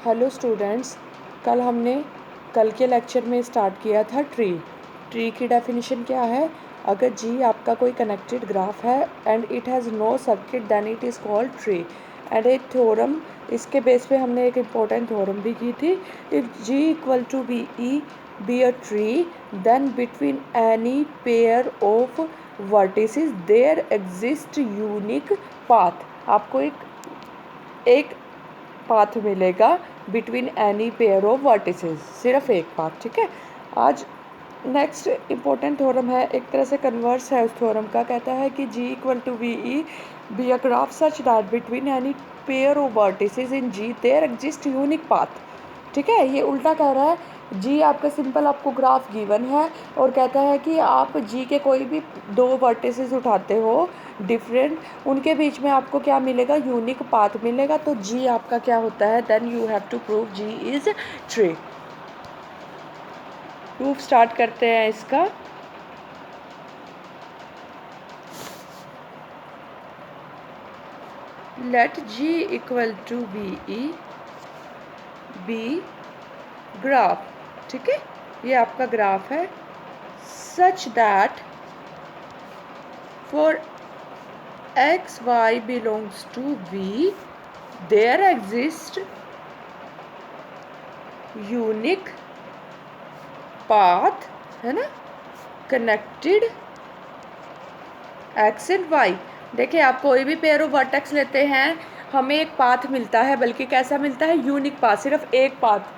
Hello students, कल के lecture में स्टार्ट किया था ट्री की डेफिनेशन क्या है। अगर जी आपका कोई कनेक्टेड ग्राफ है and it has no circuit then it is called tree. And एक थ्योरम, इसके बेस पे हमने एक इम्पोर्टेंट थ्योरम भी की थी। If G equal to B E be a tree then between any pair of vertices there exist unique path. आपको एक पाथ मिलेगा between any pair of vertices, सिर्फ एक पाथ। ठीक है, आज नेक्स्ट इंपॉर्टेंट थ्योरम है, एक तरह से कन्वर्स है उस थ्योरम का। कहता है कि G equal to V E be a graph such that between any pair of vertices in G there exist unique path. ठीक है, ये उल्टा कह रहा है। जी आपका सिंपल आपको ग्राफ गिवन है और कहता है कि आप जी के कोई भी दो वर्टिसेस उठाते हो डिफरेंट, उनके बीच में आपको क्या मिलेगा, यूनिक पाथ मिलेगा। तो जी आपका क्या होता है, then you have to prove G is tree. Proof start करते हैं इसका। Let G equal to B E be graph. ठीक है, ये आपका ग्राफ है such that for X Y belongs to V there exist unique path, है ना, कनेक्टेड एक्स एंड वाई। देखिए, आप कोई भी पेयर ऑफ वर्टेक्स लेते हैं, हमें एक पाथ मिलता है, बल्कि कैसा मिलता है, यूनिक पाथ, सिर्फ एक path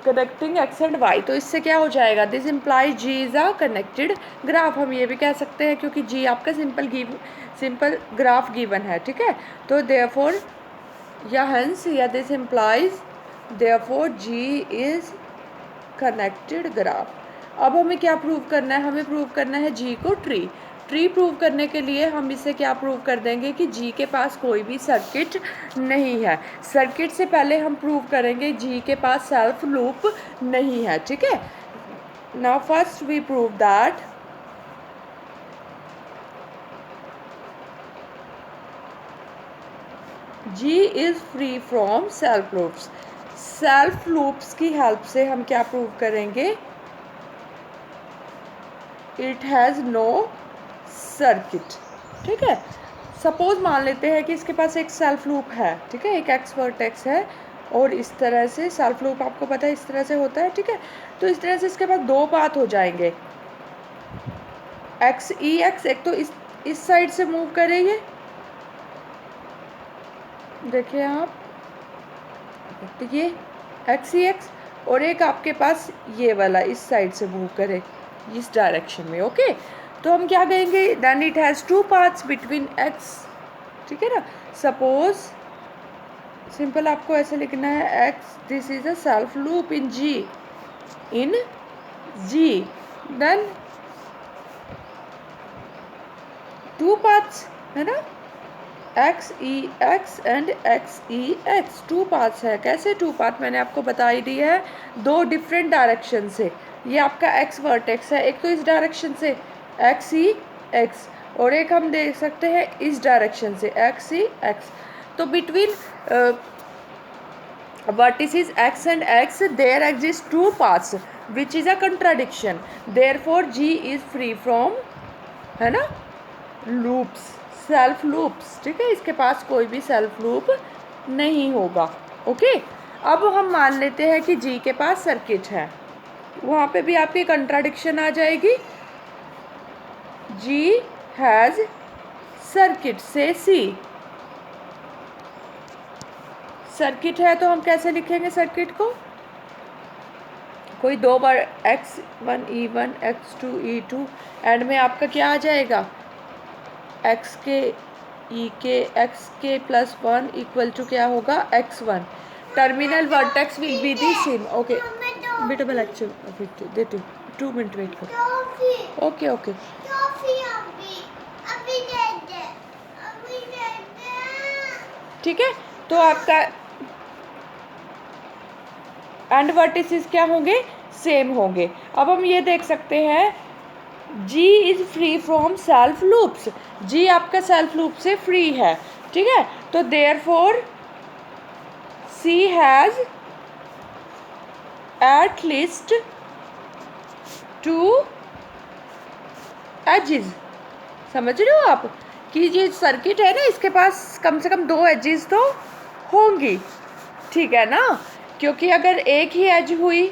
connecting X and Y. तो इससे क्या हो जाएगा, this implies G is a connected graph. हम ये भी कह सकते हैं क्योंकि जी आपका सिंपल ग्राफ गिवन है। ठीक है, तो देयरफॉर या हंस या this implies therefore G is connected graph. अब हमें क्या प्रूव करना है, हमें प्रूव करना है जी को ट्री प्रूव करने के लिए हम इसे क्या प्रूव कर देंगे कि जी के पास कोई भी सर्किट नहीं है। सर्किट से पहले हम प्रूव करेंगे जी के पास सेल्फ लूप नहीं है। ठीक है, now first we prove that G is free from self loops. Self loops की हेल्प से हम क्या प्रूव करेंगे, इट हैज़ नो सर्किट। ठीक है, सपोज मान लेते हैं कि इसके पास एक सेल्फ लूप है। ठीक है, एक एक्स वर्टेक्स है और इस तरह से सेल्फ लूप आपको पता है इस तरह से होता है। ठीक है, तो इस तरह से इसके पास दो पाथ हो जाएंगे, एक्स ई एक्स। एक तो इस साइड से मूव करेंगे, देखिए आप, तो ये एक्स ई एक्स, और एक आपके पास ये वाला इस साइड से मूव करे इस डायरेक्शन में। ओके, तो हम क्या कहेंगे, then it has two paths between X. ठीक है ना, सपोज सिंपल आपको ऐसे लिखना है, X this is a self loop in G then two paths, है ना, X E X and X E X, two paths है। कैसे टू पाथ, मैंने आपको बता ही दी है, दो डिफरेंट डायरेक्शन से। ये आपका एक्स वर्टेक्स है, एक तो इस डायरेक्शन से एक्स ई एक्स, और एक हम देख सकते हैं इस डायरेक्शन से एक्स ई एक्स। तो between vertices x and x there exist two paths which is a contradiction, therefore g is free from, है ना, loops, सेल्फ लूप्स। ठीक है, इसके पास कोई भी सेल्फ लूप नहीं होगा। ओके, अब हम मान लेते हैं कि जी के पास सर्किट है, वहाँ पे भी आपकी कंट्राडिक्शन आ जाएगी। जी हैज़ सर्किट से सी, सर्किट है तो हम कैसे लिखेंगे सर्किट को, कोई दो बार x1 e1 x2 e2, and में आपका क्या आ जाएगा, x के e के x के प्लस 1 इक्वल टू क्या होगा, x1। Terminal vertex will be the same. Okay बेटा, मैं लेक्चर देती हूँ, 2 मिनट वेट करो। ओके ओके, ठीक है, तो आपका एंड वर्टिसेस क्या होंगे, सेम होंगे। अब हम ये देख सकते हैं G is free from self loops, G आपका सेल्फ लूप से फ्री है। ठीक है, तो therefore C has at least 2 edges. समझ रहे हो आप कि ये सर्किट है ना, इसके पास कम से कम 2 एजेस तो होंगी, ठीक है ना, क्योंकि अगर एक ही एज हुई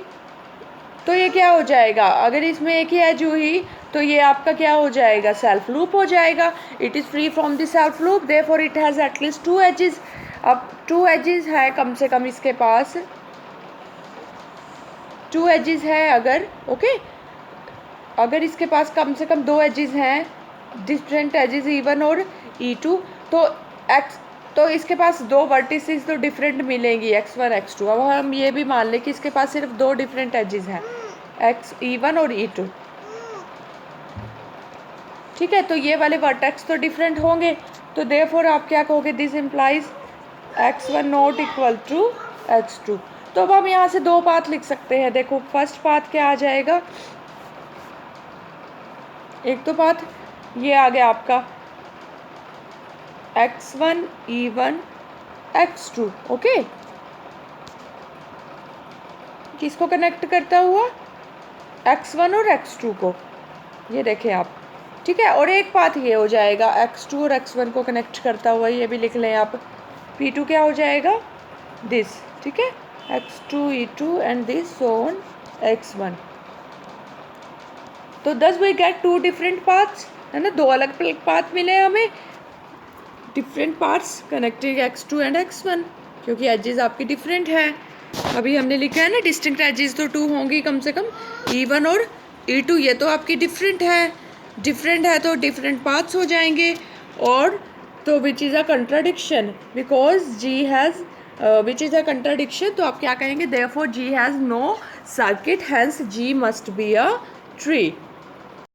तो ये क्या हो जाएगा, अगर इसमें एक ही एज हुई तो ये आपका क्या हो जाएगा, सेल्फ लूप हो जाएगा। It is free from the self loop, therefore it has at least 2 edges. अब 2 एजेस है कम से कम इसके पास, 2 एजेस है अगर, ओके, अगर इसके पास कम से कम 2 एजेस हैं, डिफरेंट एजेस E1 और E2, तो इसके पास 2 वर्टिसेस तो डिफरेंट मिलेंगी, x1 x2। अब हम ये भी मान लें कि इसके पास सिर्फ 2 डिफरेंट एजेस हैं, E1 और E2, ठीक है, तो ये वाले वर्टेक्स तो डिफरेंट होंगे, तो देयरफॉर आप क्या कहोगे, this implies x1 not equal to x2। तो अब हम यहाँ से 2 पाथ लिख सकते हैं। देखो फर्स्ट पाथ क्या आ जाएगा, एक तो पाथ ये आ गया आपका x1 E1 x2, ओके, किसको कनेक्ट करता हुआ, x1 और x2 को, ये देखें आप, ठीक है। और एक पाथ ये हो जाएगा x2 और x1 को कनेक्ट करता हुआ, ये भी लिख लें आप, P2 क्या हो जाएगा, दिस, ठीक है, x2 E2 and this on x1। तो दस वी गेट 2 डिफरेंट पाथ्स, है ना, 2 अलग अलग पाथ मिले हमें, different parts connecting x2 and x1, क्योंकि एजेस आपकी डिफरेंट है। अभी हमने लिखा है ना डिस्टिंक्ट एजेस तो 2 होंगी कम से कम, E1 और E2 ये तो आपकी डिफरेंट है तो डिफरेंट पाथ्स हो जाएंगे। और तो which is a contradiction, because G has which is a contradiction, तो आप क्या कहेंगे, therefore G has no circuit, hence G must be a tree.